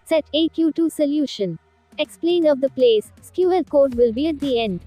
Set A Q.2 solution. Explain of the place, SQL code will be at the end.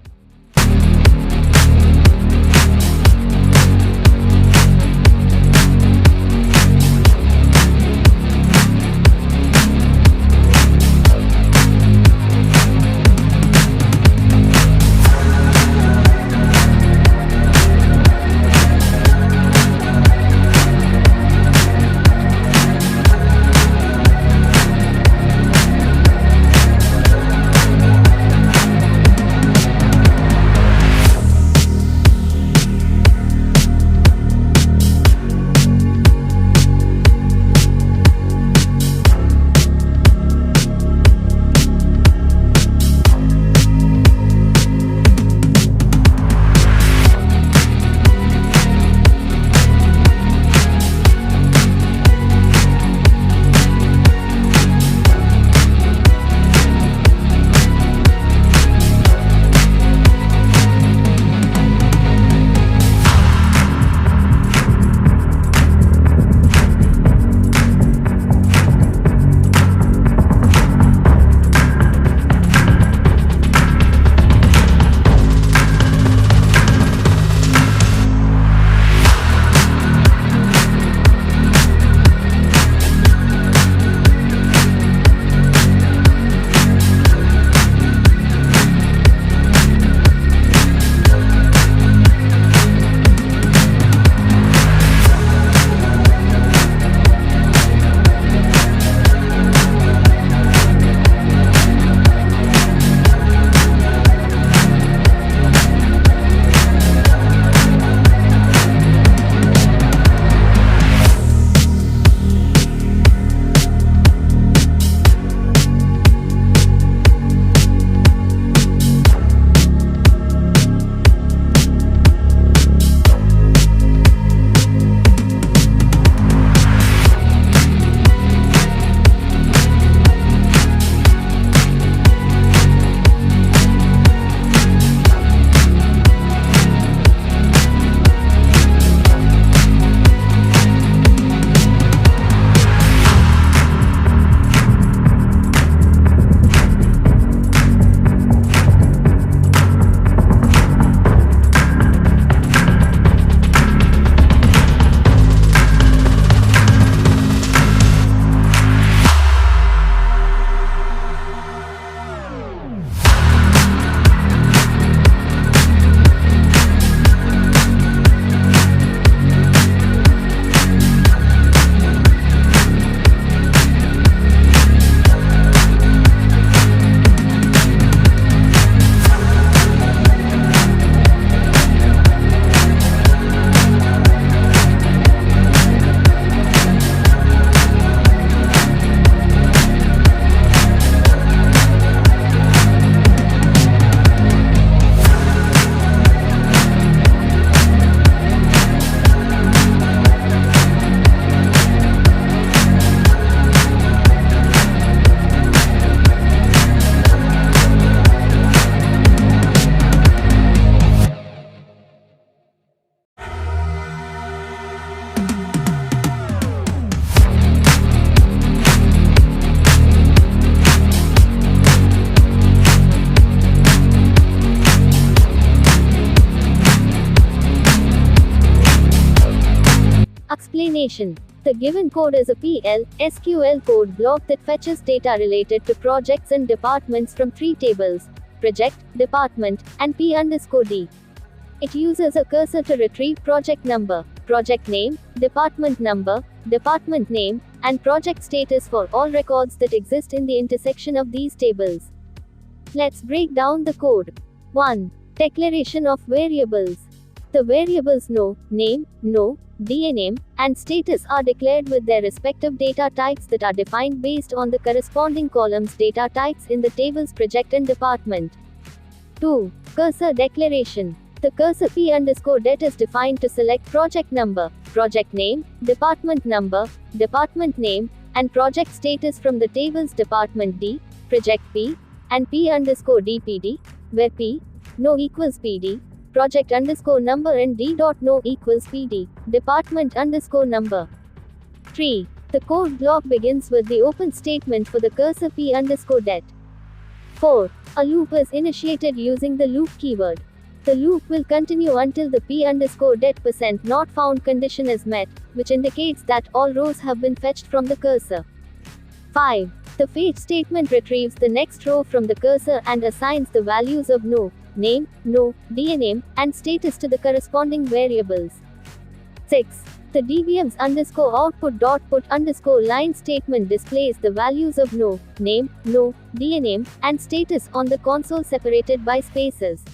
Explanation. The given code is a PL, SQL code block that fetches data related to projects and departments from three tables: project, department, and P_D. It uses a cursor to retrieve project number, project name, department number, department name, and project status for all records that exist in the intersection of these tables. Let's break down the code. 1. Declaration of variables. The variables no, name, no, DA name, and status are declared with their respective data types that are defined based on the corresponding columns data types in the tables project and department. 2. Cursor declaration. The cursor P_det is defined to select project number, project name, department number, department name, and project status from the tables department D, project P, and P_dpd, where P, no equals PD, project_number and D.no equals PD, department_number. 3. The code block begins with the open statement for the cursor p_det. 4. A loop is initiated using the loop keyword. The loop will continue until the p_det% not found condition is met, which indicates that all rows have been fetched from the cursor. 5. The fetch statement retrieves the next row from the cursor and assigns the values of no, name, no, DName, and status to the corresponding variables. 6. The dbms_output.put_line statement displays the values of no, name, no, DName, and status on the console separated by spaces.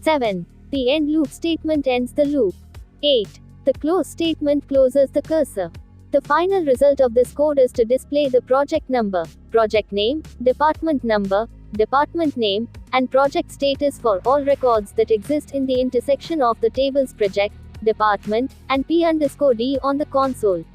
7. The end loop statement ends the loop. 8. The close statement closes the cursor. The final result of this code is to display the project number, project name, department number, department name, and project status for all records that exist in the intersection of the tables project, department, and p_d on the console.